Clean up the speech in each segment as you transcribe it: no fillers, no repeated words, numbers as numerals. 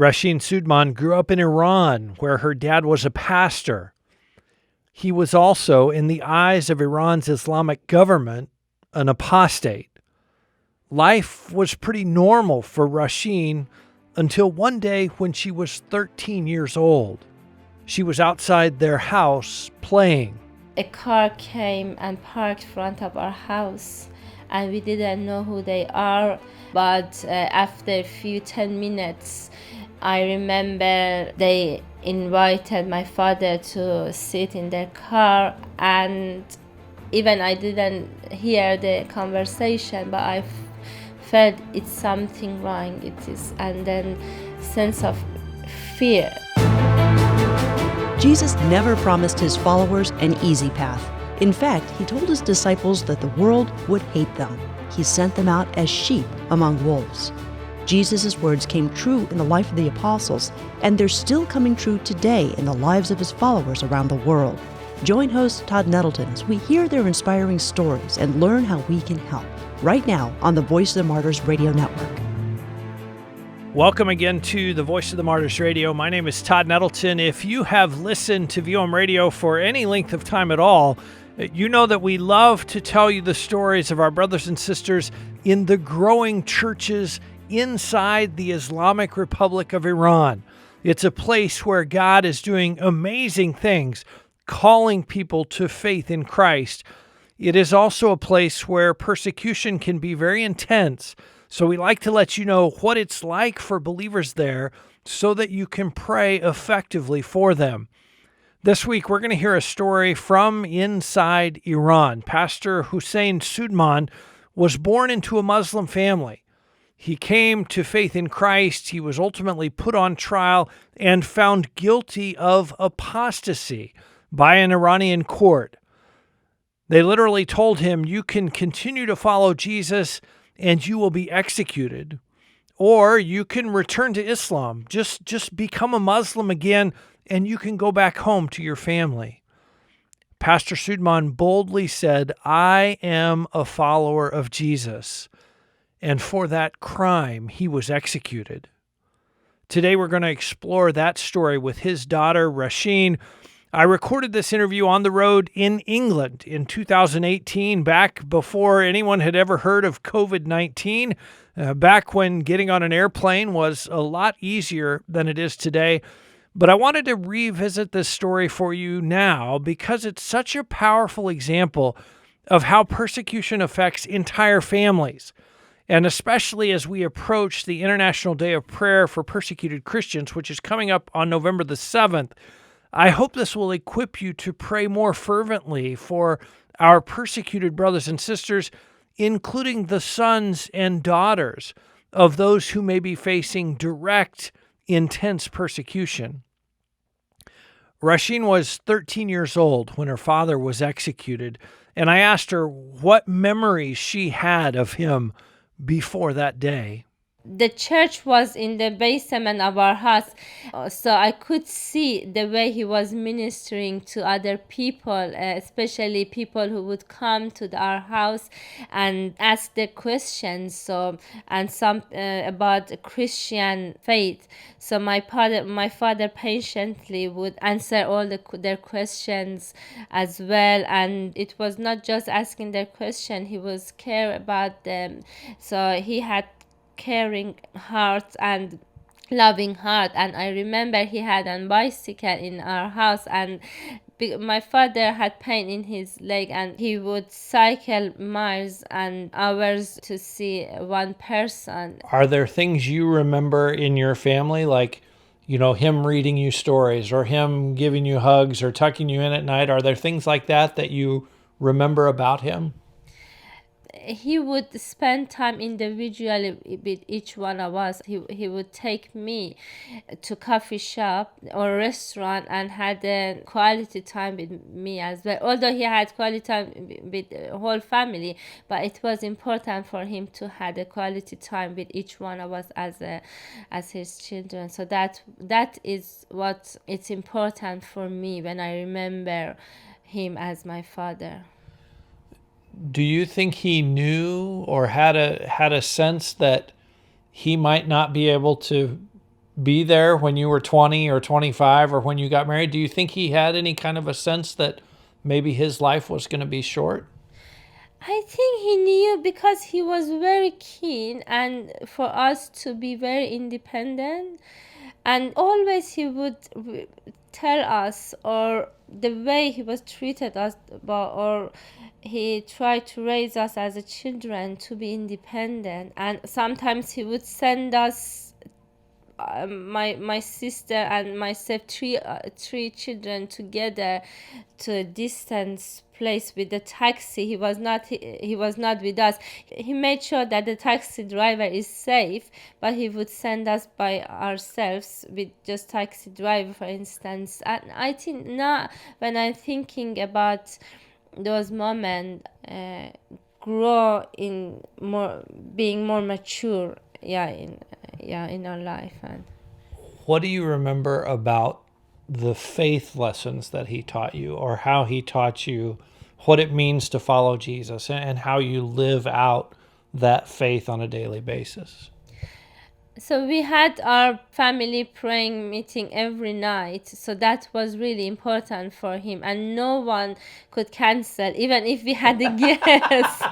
Rashin Soodmand grew up in Iran, where her dad was a pastor. He was also, in the eyes of Iran's Islamic government, an apostate. Life was pretty normal for Rashin until one day when she was 13 years old. She was outside their house playing. A car came and parked in front of our house, and we didn't know who they are. But after a few 10 minutes, I remember they invited my father to sit in their car, and even I didn't hear the conversation, but I felt it's something wrong. It is, and then sense of fear. Jesus never promised his followers an easy path. In fact, he told his disciples that the world would hate them. He sent them out as sheep among wolves. Jesus' words came true in the life of the apostles, and they're still coming true today in the lives of his followers around the world. Join host Todd Nettleton as we hear their inspiring stories and learn how we can help. Right now on the Voice of the Martyrs Radio Network. Welcome again to the Voice of the Martyrs Radio. My name is Todd Nettleton. If you have listened to VOM Radio for any length of time at all, you know that we love to tell you the stories of our brothers and sisters in the growing churches inside the Islamic Republic of Iran. It's a place where God is doing amazing things, calling people to faith in Christ. It is also a place where persecution can be very intense. So we like to let you know what it's like for believers there so that you can pray effectively for them. This week, we're going to hear a story from inside Iran. Pastor Hossein Soodmand was born into a Muslim family. He came to faith in Christ. He was ultimately put on trial and found guilty of apostasy by an Iranian court. They literally told him, you can continue to follow Jesus and you will be executed, or you can return to Islam. Just become a Muslim again, and you can go back home to your family. Pastor Soodmand boldly said, I am a follower of Jesus, and for that crime, he was executed. Today, we're going to explore that story with his daughter, Rashin. I recorded this interview on the road in England in 2018, back before anyone had ever heard of COVID-19, back when getting on an airplane was a lot easier than it is today. But I wanted to revisit this story for you now because it's such a powerful example of how persecution affects entire families. And especially as we approach the International Day of Prayer for Persecuted Christians, which is coming up on November the 7th, I hope this will equip you to pray more fervently for our persecuted brothers and sisters, including the sons and daughters of those who may be facing direct, intense persecution. Rashin was 13 years old when her father was executed, and I asked her what memories she had of him before that day. The church was in the basement of our house, so I could see the way he was ministering to other people, especially people who would come to our house and ask the questions. And some about Christian faith. So my father patiently would answer all their questions as well. And it was not just asking their question; he was care about them. So he had caring heart and loving heart. And I remember he had a bicycle in our house, and my father had pain in his leg, and he would cycle miles and hours to see one person. Are there things you remember in your family, like, him reading you stories or him giving you hugs or tucking you in at night? Are there things like that you remember about him? He would spend time individually with each one of us. He would take me to coffee shop or restaurant and had a quality time with me as well. Although he had quality time with the whole family, but it was important for him to have a quality time with each one of us as his children. So that is what it's important for me when I remember him as my father. Do you think he knew or had a sense that he might not be able to be there when you were 20 or 25 or when you got married? Do you think he had any kind of a sense that maybe his life was going to be short? I think he knew because he was very keen and for us to be very independent, and always he would tell us, or the way he was treated us, or he tried to raise us as a children to be independent. And sometimes he would send us, my sister and myself, three children together to a distant place with the taxi. He was not with us. He made sure that the taxi driver is safe, but he would send us by ourselves with just taxi driver, for instance. And I think now, when I'm thinking about those moments, grow in more, being more mature, in our life. And what do you remember about the faith lessons that he taught you, or how he taught you what it means to follow Jesus and how you live out that faith on a daily basis? so we had our family praying meeting every night, so that was really important for him, and no one could cancel, even if we had a guest.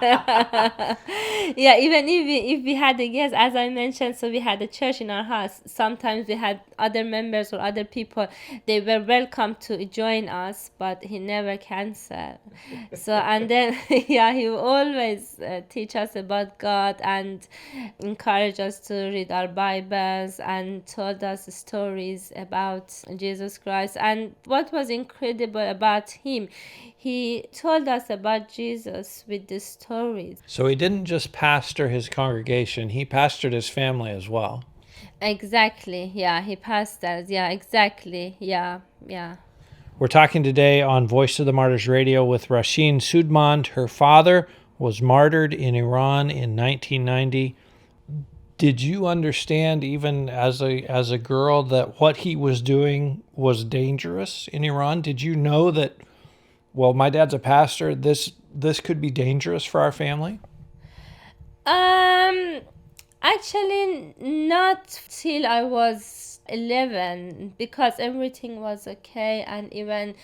Yeah, even if we had a guest, as I mentioned, so we had a church in our house. Sometimes we had other members or other people, they were welcome to join us, but he never canceled. So, and then yeah, he always teach us about God and encourage us to read our Bibles and told us stories about Jesus Christ. And what was incredible about him, he told us about Jesus with the stories. So he didn't just pastor his congregation, he pastored his family as well. Exactly, yeah, he pastors, yeah, exactly, yeah. We're talking today on Voice of the Martyrs Radio with Rashin Soodmand. Her father was martyred in Iran in 1990. Did you understand, even as a girl, that what he was doing was dangerous in Iran? Did you know that, well, my dad's a pastor, this could be dangerous for our family? Actually, not till I was 11, because everything was okay, and even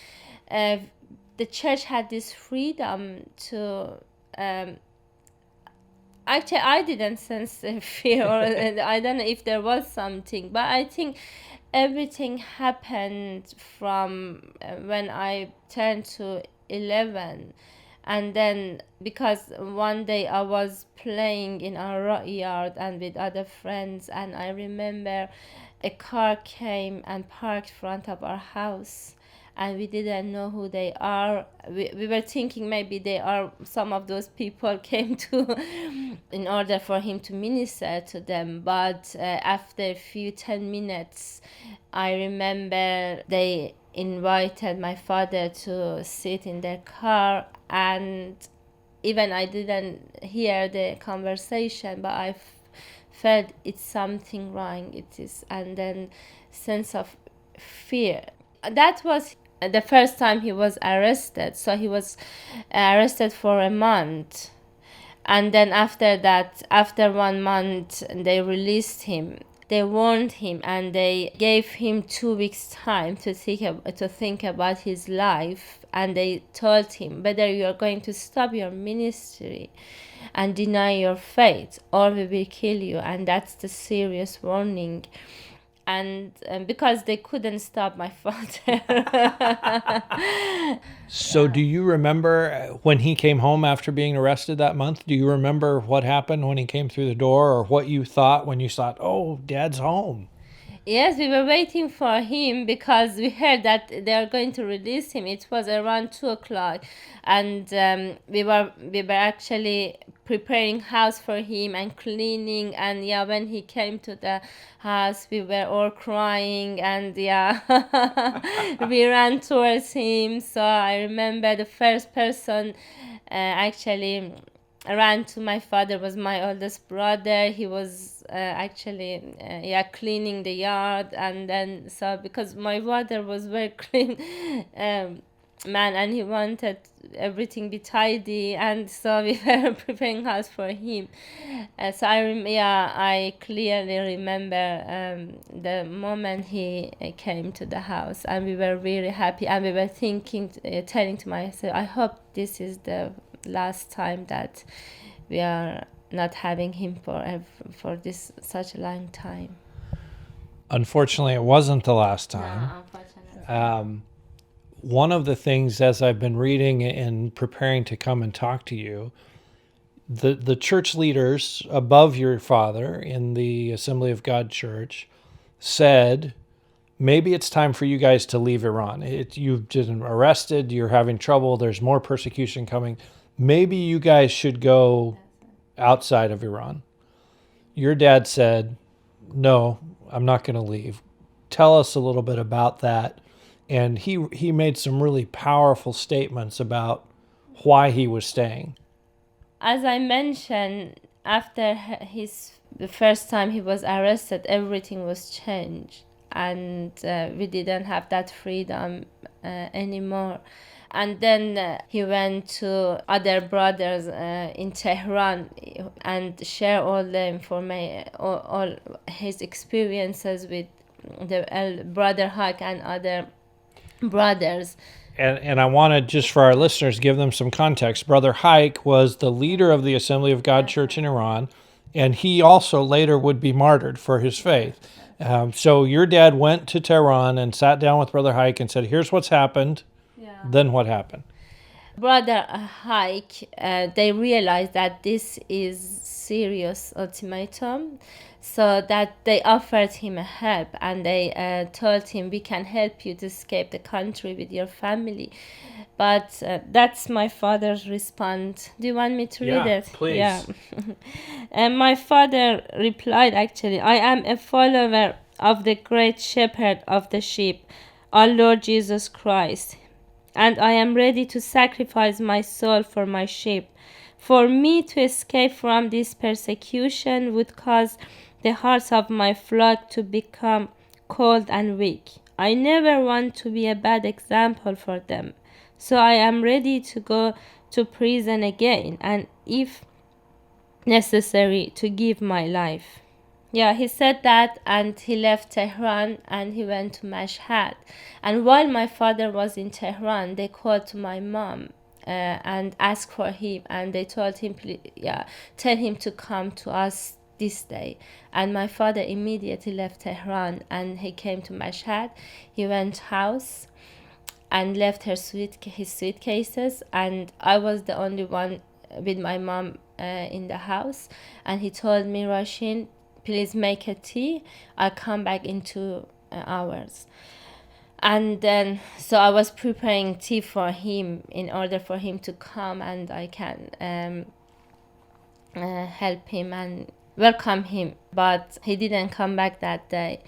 the church had this freedom to. Actually, I didn't sense fear, or I don't know if there was something, but I think everything happened from when I turned to 11. And then, because one day I was playing in our yard and with other friends, and I remember a car came and parked in front of our house, and we didn't know who they are. We were thinking maybe they are some of those people came to in order for him to minister to them. But after a few 10 minutes, I remember they invited my father to sit in their car, and even I didn't hear the conversation, but I felt it's something wrong. It is, and then sense of fear. That was the first time he was arrested. So he was arrested for a month, and then after that, after 1 month, they released him. They warned him, and they gave him 2 weeks time to think about his life, and they told him whether you are going to stop your ministry and deny your faith, or we will kill you. And that's the serious warning. And because they couldn't stop my father. So do you remember when he came home after being arrested that month? Do you remember what happened when he came through the door, or what you thought when you thought, oh, Dad's home? Yes, we were waiting for him because we heard that they are going to release him. It was around 2:00, and we were actually preparing house for him and cleaning. And yeah, when he came to the house, we were all crying, and yeah, we ran towards him. So I remember the first person actually ran to my father was my oldest brother. He was actually cleaning the yard. And then, so because my father was very clean, man, and he wanted everything be tidy, and so we were preparing house for him. So I clearly remember the moment he came to the house, and we were really happy, and we were thinking, telling to myself, I hope this is the last time that we are not having him for this such a long time. Unfortunately, it wasn't the last time. No, unfortunately. One of the things, as I've been reading and preparing to come and talk to you, the church leaders above your father in the Assembly of God Church said, maybe it's time for you guys to leave Iran. You've been arrested, you're having trouble, there's more persecution coming. Maybe you guys should go outside of Iran. Your dad said, no, I'm not going to leave. Tell us a little bit about that. And he made some really powerful statements about why he was staying. As I mentioned, after the first time he was arrested, everything was changed, and we didn't have that freedom anymore. And then he went to other brothers in Tehran and shared all the information, all his experiences with the brother Haq and other brothers. And I want to, just for our listeners, give them some context. Brother Haik was the leader of the Assembly of God Church in Iran, and he also later would be martyred for his faith. So your dad went to Tehran and sat down with Brother Haik and said, here's what's happened. Yeah. Then what happened? Brother Haik, they realized that this is serious ultimatum, so that they offered him a help, and they told him, we can help you to escape the country with your family. But that's my father's response. Do you want me to read it? Please. Yeah, and my father replied, actually, I am a follower of the great shepherd of the sheep, our Lord Jesus Christ, and I am ready to sacrifice my soul for my sheep. For me to escape from this persecution would cause the hearts of my flock to become cold and weak. I never want to be a bad example for them. So I am ready to go to prison again, and if necessary, to give my life. Yeah, he said that, and he left Tehran and he went to Mashhad. And while my father was in Tehran, they called to my mom and asked for him, and they told him, tell him to come to us this day. And my father immediately left Tehran and he came to Mashhad. He went house and left his suitcases, and I was the only one with my mom in the house. And he told me, Rashin, please make a tea. I'll come back in 2 hours. And then, so I was preparing tea for him in order for him to come, and I can help him and welcome him. But he didn't come back that day.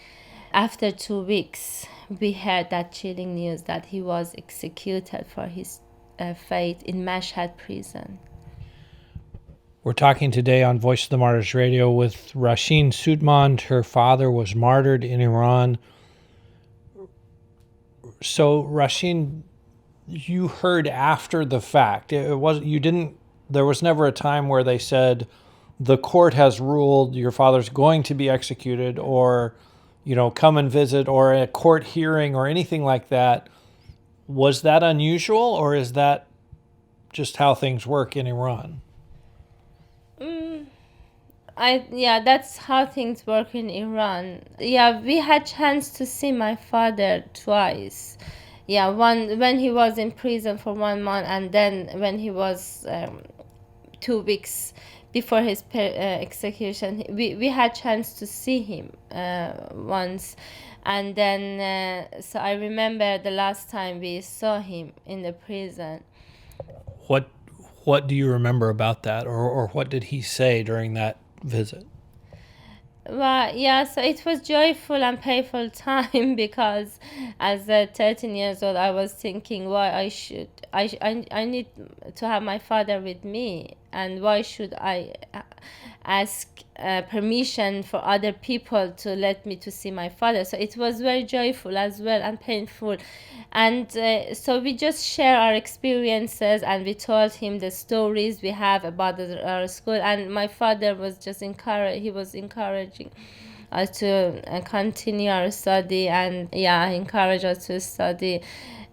After 2 weeks, we heard that chilling news that he was executed for his faith in Mashhad prison. We're talking today on Voice of the Martyrs Radio with Rashin Soodmand. Her father was martyred in Iran. So, Rashin, you heard after the fact. There was never a time where they said, the court has ruled your father's going to be executed, or, come and visit, or a court hearing or anything like that. Was that unusual, or is that just how things work in Iran? That's how things work in Iran. Yeah, we had chance to see my father twice. Yeah, one when he was in prison for 1 month, and then when he was 2 weeks before his execution, we had chance to see him once. And then, so I remember the last time we saw him in the prison. What do you remember about that, or what did he say during that visit? Well, yeah, so it was joyful and painful time, because as 13 years old, I was thinking, why I need to have my father with me. and why should I ask permission for other people to let me to see my father? So it was very joyful as well and painful. And so we just share our experiences, and we told him the stories we have about our school. And my father was just encouraging us to continue our study, and encourage us to study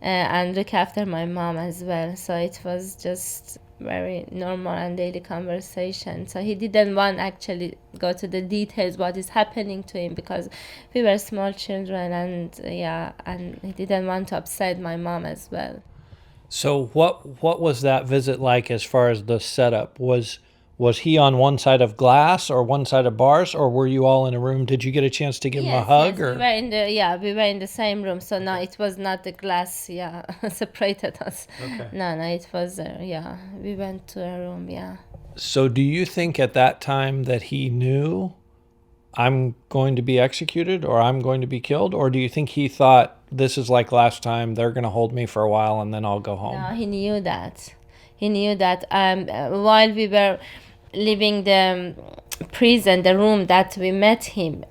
and look after my mom as well. So it was just very normal and daily conversation. So he didn't want actually go to the details what is happening to him, because we were small children, and he didn't want to upset my mom as well. So what was that visit like as far as the setup? Was he on one side of glass or one side of bars, or were you all in a room? Did you get a chance to give him a hug? Yes, or we were in the same room. So no, it was not the glass, separated us. Okay. No, it was, we went to a room, So do you think at that time that he knew, I'm going to be executed or I'm going to be killed? Or do you think he thought, this is like last time, they're going to hold me for a while and then I'll go home? No, he knew that. While we were leaving the prison, the room that we met him,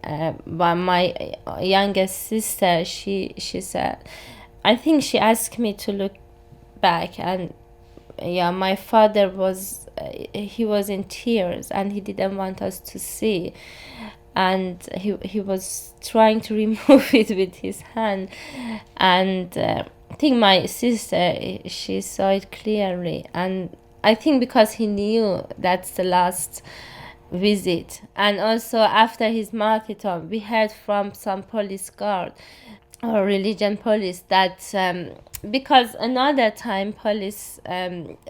by my youngest sister, she said, I think she asked me to look back, and my father was he was in tears and he didn't want us to see, and he was trying to remove it with his hand, and I think my sister, she saw it clearly, and I think because he knew that's the last visit. And also after his martyrdom, we heard from some police guard or religion police that because another time police,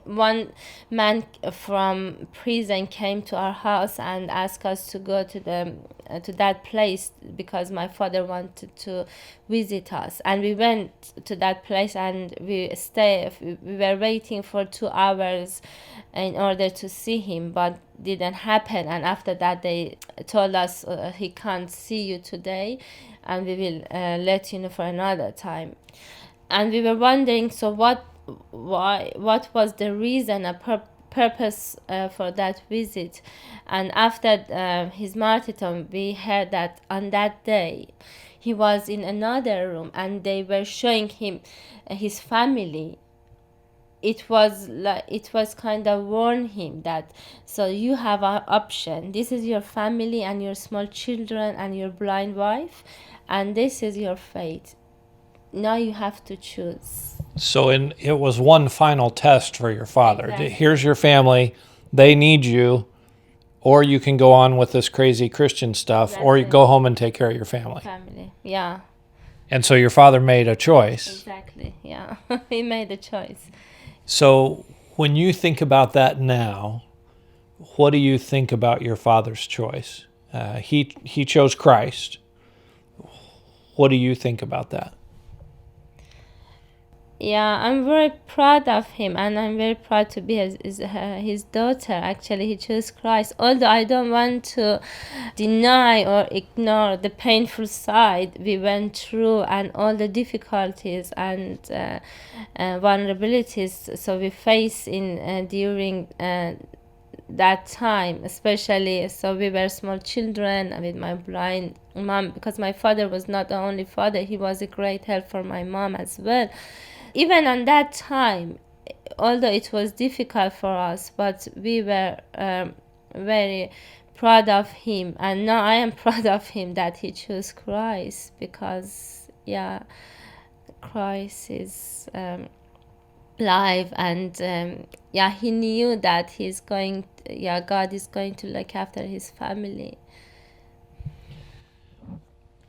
one man from prison came to our house and asked us to go to that place because my father wanted to visit us, and we went to that place and we were waiting for 2 hours in order to see him, but didn't happen. And after that they told us he can't see you today and we will let you know for another time. And we were wondering, so what was the reason, purpose for that visit? And after his martyrdom, we heard that on that day he was in another room and they were showing him his family. It was kind of warn him that, so you have an option. This is your family and your small children and your blind wife, and this is your fate. Now you have to choose. So it was one final test for your father. Exactly. Here's your family. They need you. Or you can go on with this crazy Christian stuff, or you go home and take care of your family. Yeah. And so your father made a choice. Exactly, yeah. He made a choice. So when you think about that now, what do you think about your father's choice? He chose Christ. What do you think about that? Yeah, I'm very proud of him, and I'm very proud to be his daughter. Actually, he chose Christ. Although I don't want to deny or ignore the painful side we went through and all the difficulties and vulnerabilities so we face during that time, especially. So we were small children with my blind mom, because my father was not the only father, he was a great help for my mom as well. Even on that time, although it was difficult for us, but we were very proud of him. And now I am proud of him that he chose Christ, because Christ is live, and he knew that God is going to look after his family.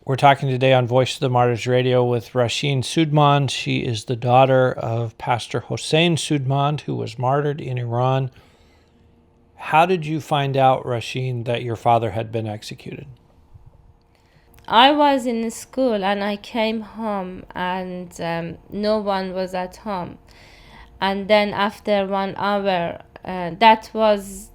We're talking today on Voice of the Martyrs Radio with Rashin Soodmand. She is the daughter of Pastor Hossein Soodmand, who was martyred in Iran. How did you find out, Rashin, that your father had been executed? I was in school and I came home and no one was at home. And then after 1 hour, that was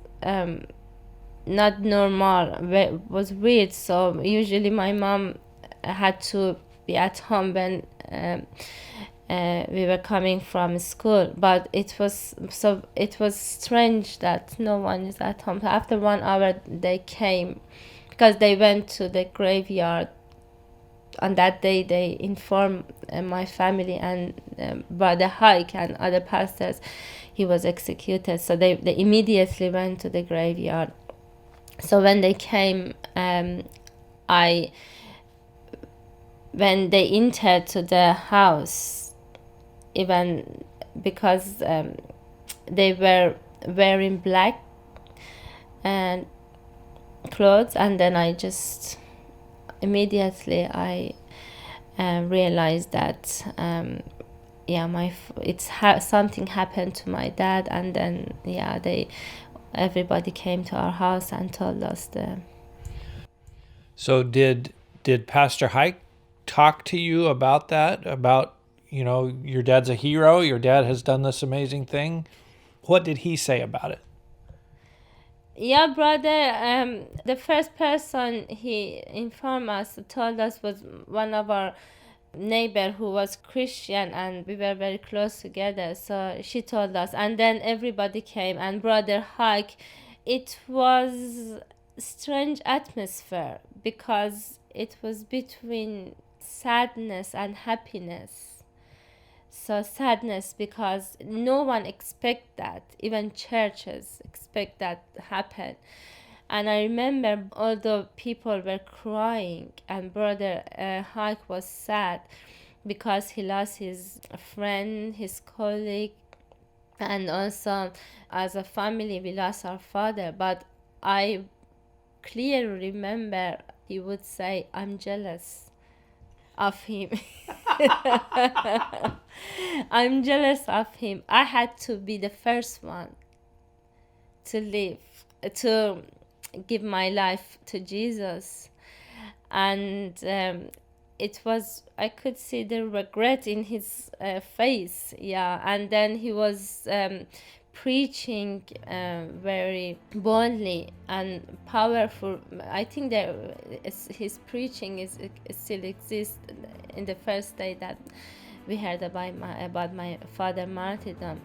not normal, it was weird. So usually my mom had to be at home when we were coming from school, but it was strange that no one is at home. After 1 hour they came, because they went to the graveyard. On that day they informed my family, and Brother Hike and other pastors, he was executed. So they immediately went to the graveyard. So when they came, when they entered to the house, even because they were wearing black and clothes, and then I just immediately I realized that something happened to my dad. And then everybody came to our house and told us So did Pastor Hike talk to you about that? About, your dad's a hero, your dad has done this amazing thing. What did he say about it? Yeah, brother, the first person he informed us, told us, was one of our neighbor who was Christian, and we were very close together. So she told us, and then everybody came. And Brother Hike, it was strange atmosphere, because it was between sadness and happiness. So sadness, because no one expect that, even churches expect that happen. And I remember all the people were crying, and Brother Hike was sad because he lost his friend, his colleague, and also as a family we lost our father. But I clearly remember he would say, "I'm jealous of him." I'm jealous of him. I had to be the first one to live, to give my life to Jesus. And it was, I could see the regret in his face. Yeah. And then he was preaching very boldly and powerful. I think that his preaching still exists in the first day that we heard about my father martyrdom.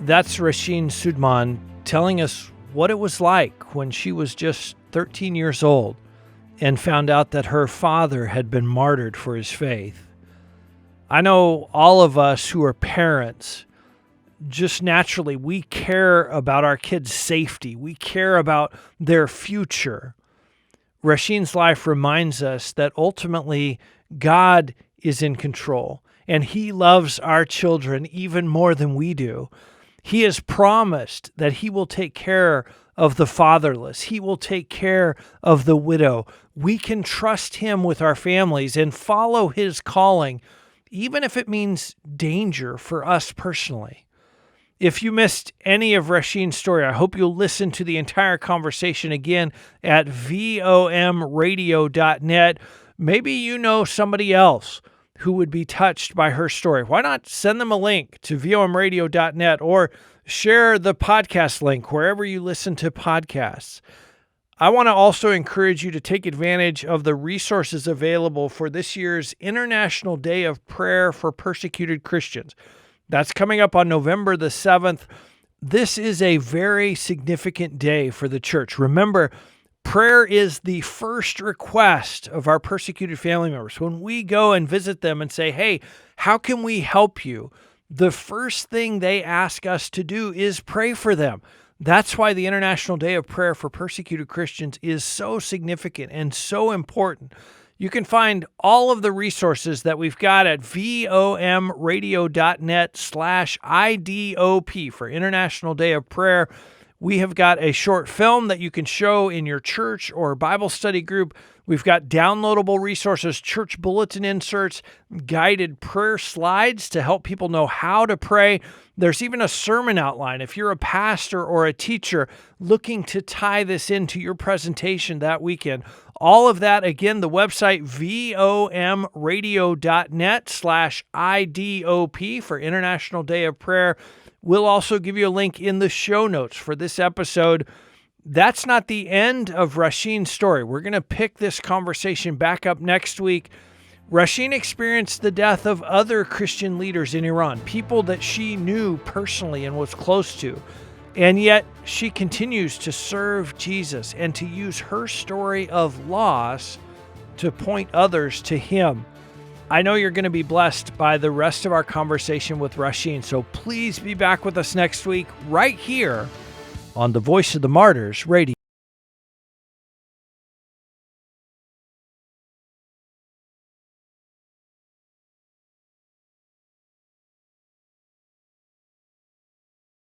That's Rashin Soodmand telling us what it was like when she was just 13 years old and found out that her father had been martyred for his faith. I know all of us who are parents, just naturally, we care about our kids' safety. We care about their future. Rashin's life reminds us that ultimately God is in control, and He loves our children even more than we do. He has promised that He will take care of the fatherless. He will take care of the widow. We can trust Him with our families and follow His calling, even if it means danger for us personally. If you missed any of Rashin's story, I hope you'll listen to the entire conversation again at vomradio.net. Maybe you know somebody else who would be touched by her story. Why not send them a link to vomradio.net or share the podcast link wherever you listen to podcasts. I want to also encourage you to take advantage of the resources available for this year's International Day of Prayer for Persecuted Christians. That's coming up on November the 7th. This is a very significant day for the church. Remember, prayer is the first request of our persecuted family members. When we go and visit them and say, "Hey, how can we help you?" the first thing they ask us to do is pray for them. That's why the International Day of Prayer for Persecuted Christians is so significant and so important. You can find all of the resources that we've got at vomradio.net/IDOP for International Day of Prayer. We have got a short film that you can show in your church or Bible study group. We've got downloadable resources, church bulletin inserts, guided prayer slides to help people know how to pray. There's even a sermon outline if you're a pastor or a teacher looking to tie this into your presentation that weekend. All of that, again, the website vomradio.net/IDOP for International Day of Prayer. We'll also give you a link in the show notes for this episode. That's not the end of Rashin's story. We're going to pick this conversation back up next week. Rashin experienced the death of other Christian leaders in Iran, people that she knew personally and was close to. And yet she continues to serve Jesus and to use her story of loss to point others to him. I know you're going to be blessed by the rest of our conversation with Rashin, so please be back with us next week right here on the Voice of the Martyrs Radio.